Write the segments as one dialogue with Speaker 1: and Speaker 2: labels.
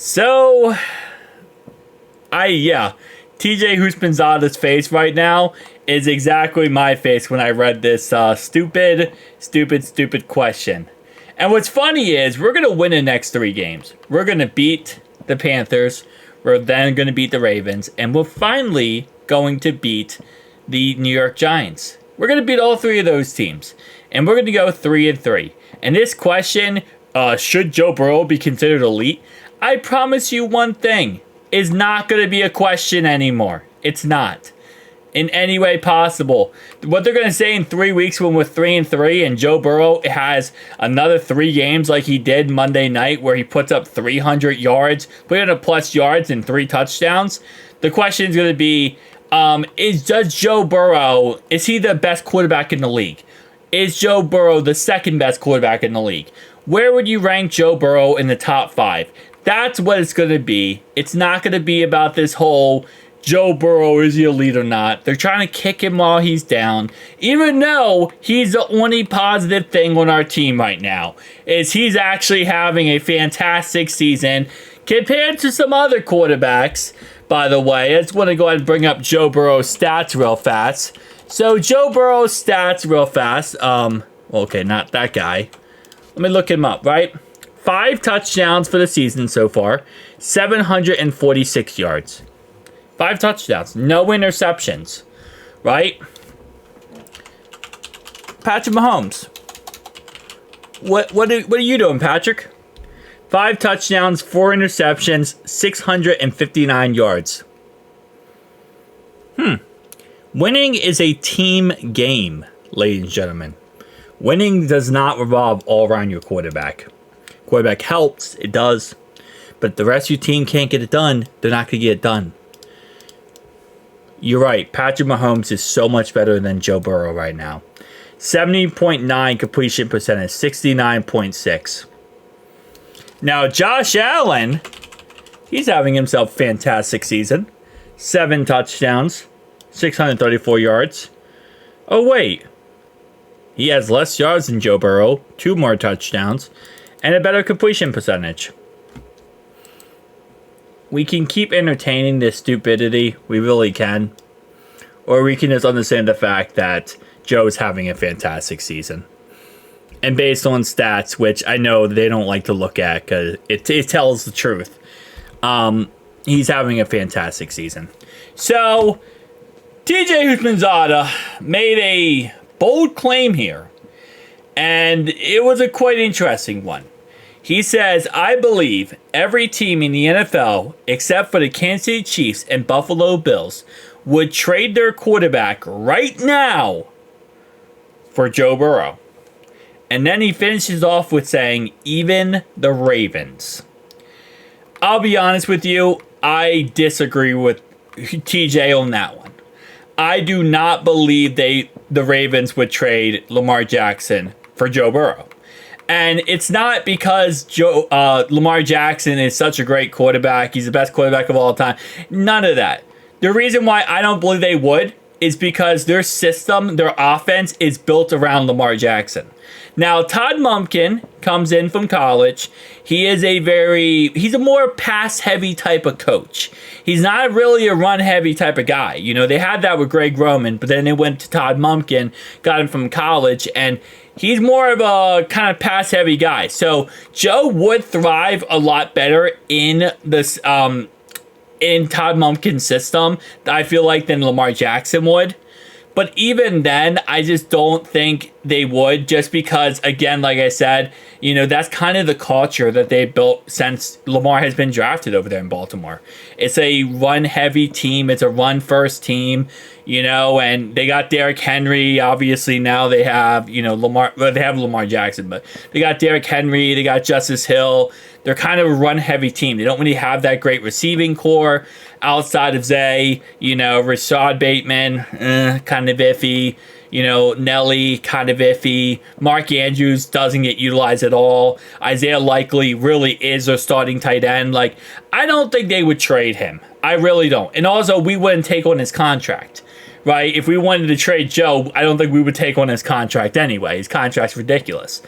Speaker 1: So, TJ Houshmandzadeh's face right now is exactly my face when I read this stupid question. And what's funny is we're going to win the next 3 games. We're going to beat the Panthers. We're then going to beat the Ravens. And we're finally going to beat the New York Giants. We're going to beat all 3 of those teams. And we're going to go 3-3. And this question, should Joe Burrow be considered elite? I promise you one thing. Is not going to be a question anymore. It's not. In any way possible. What they're going to say in 3 weeks when we're 3-3 and Joe Burrow has another 3 games like he did Monday night where he puts up 300 yards, 300 plus yards and 3 touchdowns. The question is going to be, does Joe Burrow, is he the best quarterback in the league? Is Joe Burrow the second best quarterback in the league? Where would you rank Joe Burrow in the top 5? That's what it's going to be. It's not going to be about this whole Joe Burrow, is he elite or not? They're trying to kick him while he's down. Even though he's the only positive thing on our team right now. Is he's actually having a fantastic season compared to some other quarterbacks. By the way, I just want to go ahead and bring up Joe Burrow's stats real fast. So Joe Burrow's stats real fast. Okay, not that guy. Let me look him up, right? 5 touchdowns for the season so far. 746 yards. 5 touchdowns. No interceptions. Right? Patrick Mahomes. What are you doing, Patrick? 5 touchdowns, 4 interceptions, 659 yards. Winning is a team game, ladies and gentlemen. Winning does not revolve all around your quarterback. Quarterback helps, it does. But the rest of your team can't get it done, they're not going to get it done. You're right, Patrick Mahomes is so much better than Joe Burrow right now. 70.9 completion percentage, 69.6. Now, Josh Allen, he's having himself a fantastic season. 7 touchdowns, 634 yards. Oh, wait. He has less yards than Joe Burrow, 2 more touchdowns, and a better completion percentage. We can keep entertaining this stupidity. We really can. Or we can just understand the fact that Joe's having a fantastic season. And based on stats, which I know they don't like to look at because it tells the truth. He's having a fantastic season. So, TJ Houshmandzadeh made a bold claim here. And it was a quite interesting one. He says, I believe every team in the NFL, except for the Kansas City Chiefs and Buffalo Bills, would trade their quarterback right now for Joe Burrow. And then he finishes off with saying, even the Ravens. I'll be honest with you, I disagree with TJ on that one. I do not believe the Ravens would trade Lamar Jackson for Joe Burrow. And it's not because Lamar Jackson is such a great quarterback. He's the best quarterback of all time. None of that. The reason why I don't believe they would is because their system, their offense is built around Lamar Jackson. Now, Todd Monken comes in from college. He's a more pass-heavy type of coach. He's not really a run-heavy type of guy. You know, they had that with Greg Roman, but then they went to Todd Monken, got him from college, and he's more of a kind of pass-heavy guy. So Joe would thrive a lot better in this in Todd Monken's system, I feel like, than Lamar Jackson would. But even then, I just don't think they would, just because, again, like I said, you know, that's kind of the culture that they built since Lamar has been drafted over there in Baltimore. It's a run-heavy team. It's a run-first team, you know, and they got Derrick Henry. Obviously, now they have, you know, Lamar. Well, they have Lamar Jackson, but they got Derrick Henry. They got Justice Hill. They're kind of a run-heavy team. They don't really have that great receiving core outside of Zay, you know, Rashad Bateman, kind of iffy. You know, Nelly, kind of iffy. Mark Andrews doesn't get utilized at all. Isaiah Likely really is their starting tight end. Like, I don't think they would trade him. I really don't. And also, we wouldn't take on his contract, right? If we wanted to trade Joe, I don't think we would take on his contract anyway. His contract's ridiculous.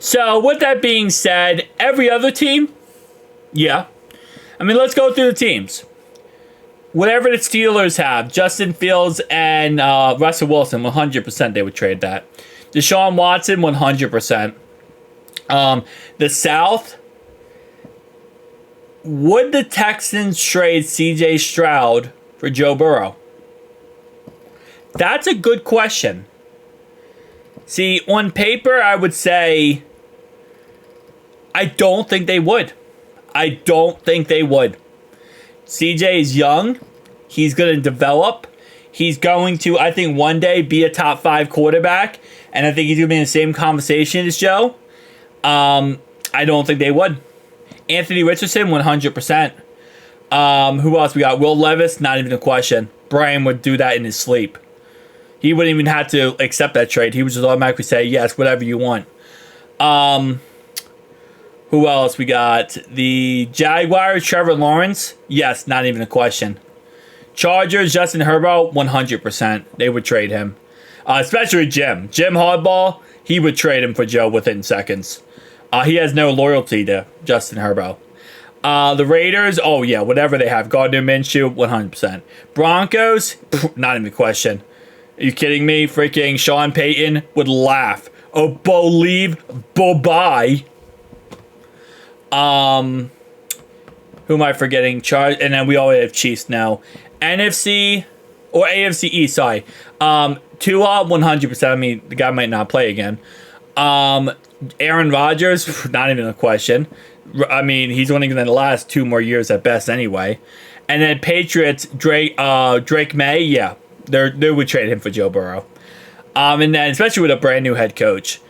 Speaker 1: So, with that being said, every other team, yeah. I mean, let's go through the teams. Whatever the Steelers have, Justin Fields and Russell Wilson, 100% they would trade that. Deshaun Watson, 100%. The South, would the Texans trade C.J. Stroud for Joe Burrow? That's a good question. See, on paper, I would say I don't think they would. I don't think they would. CJ is young. He's going to develop. He's going to, I think, one day be a top 5 quarterback. And I think he's going to be in the same conversation as Joe. I don't think they would. Anthony Richardson, 100%. Who else we got? Will Levis, not even a question. Brian would do that in his sleep. He wouldn't even have to accept that trade. He would just automatically say, yes, whatever you want. Who else we got? The Jaguars, Trevor Lawrence. Yes, not even a question. Chargers, Justin Herbert, 100%. They would trade him. Especially Jim. Jim Hardball, he would trade him for Joe within seconds. He has no loyalty to Justin Herbert. The Raiders, oh yeah, whatever they have. Gardner Minshew, 100%. Broncos, not even a question. Are you kidding me? Freaking Sean Payton would laugh. Oh, believe, bye. Who am I forgetting? And then we always have Chiefs now. NFC or AFC East, sorry. Tua, 100%. I mean, the guy might not play again. Aaron Rodgers, not even a question. I mean, he's only going to last 2 more years at best anyway. And then Patriots, Drake May, yeah. They would trade him for Joe Burrow. And then, especially with a brand new head coach.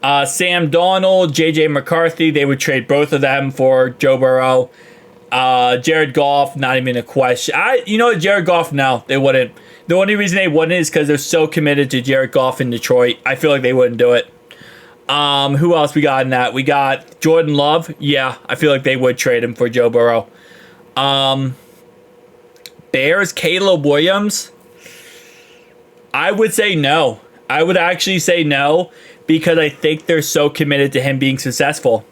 Speaker 1: Sam Darnold, J.J. McCarthy, they would trade both of them for Joe Burrow. Jared Goff, not even a question. Jared Goff, no, they wouldn't. The only reason they wouldn't is because they're so committed to Jared Goff in Detroit. I feel like they wouldn't do it. Who else we got in that? We got Jordan Love. Yeah, I feel like they would trade him for Joe Burrow. Bears, Caleb Williams. I would say no. I would actually say no because I think they're so committed to him being successful.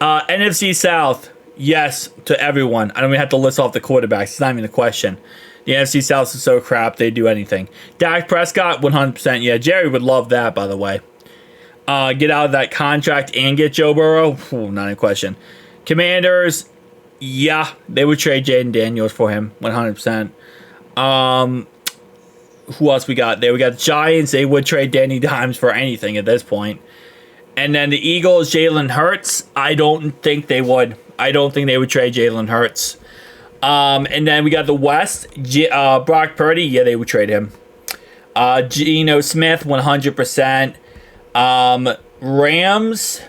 Speaker 1: NFC South, yes to everyone. I don't even have to list off the quarterbacks. It's not even a question. The NFC South is so crap, they'd do anything. Dak Prescott, 100%. Yeah, Jerry would love that, by the way. Get out of that contract and get Joe Burrow? Ooh, not a question. Commanders, yeah, they would trade Jaden Daniels for him, 100%. Who else we got there? We got the Giants. They would trade Danny Dimes for anything at this point. And then the Eagles, Jalen Hurts. I don't think they would. I don't think they would trade Jalen Hurts. And then we got the West, Brock Purdy. Yeah, they would trade him. Geno Smith, 100%. Rams,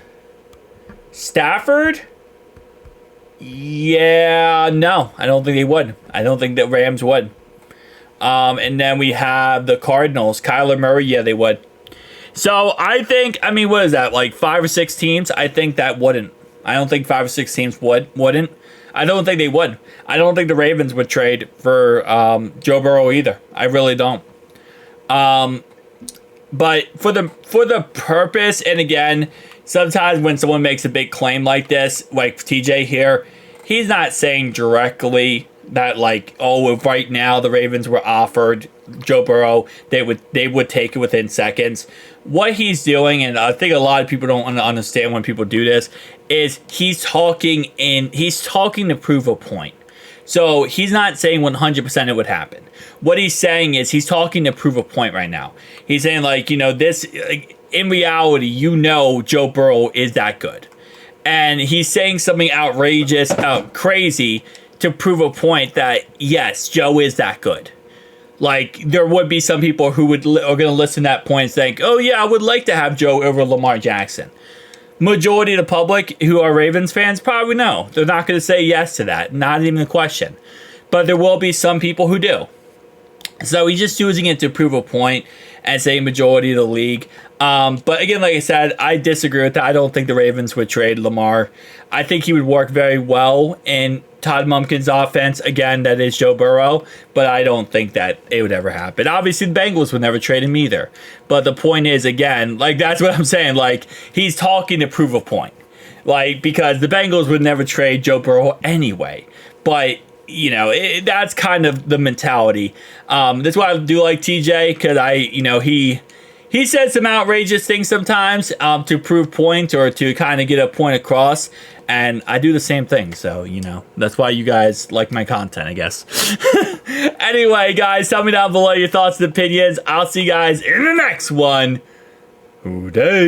Speaker 1: Stafford. Yeah, no, I don't think they would. I don't think that Rams would. And then we have the Cardinals, Kyler Murray. Yeah, they would. So I think, what is that? Like 5 or 6 teams? I think that wouldn't. I don't think 5 or 6 teams wouldn't. I don't think they would. I don't think the Ravens would trade for Joe Burrow either. I really don't. But for the purpose, and again, sometimes when someone makes a big claim like this, like TJ here, he's not saying directly that right now the Ravens were offered Joe Burrow, they would take it within seconds. What he's doing, and I think a lot of people don't understand when people do this, is he's talking to prove a point. So he's not saying 100% it would happen. What he's saying is he's talking to prove a point right now. He's saying this, in reality, Joe Burrow is that good. And he's saying something outrageous, crazy, to prove a point that, yes, Joe is that good. There would be some people who are going to listen to that point and think, oh yeah, I would like to have Joe over Lamar Jackson. Majority of the public who are Ravens fans probably no. They're not going to say yes to that. Not even a question. But there will be some people who do. So he's just using it to prove a point as a majority of the league. But again, like I said, I disagree with that. I don't think the Ravens would trade Lamar. I think he would work very well in Todd Monken's offense. Again, that is Joe Burrow. But I don't think that it would ever happen. Obviously, the Bengals would never trade him either. But the point is, again, that's what I'm saying. He's talking to prove a point. Like, because the Bengals would never trade Joe Burrow anyway. But, you know, that's kind of the mentality. That's why I do like TJ, because he says some outrageous things sometimes to prove points or to kind of get a point across. And I do the same thing. So, you know, that's why you guys like my content, I guess. Anyway, guys, tell me down below your thoughts and opinions. I'll see you guys in the next one. Hoo day.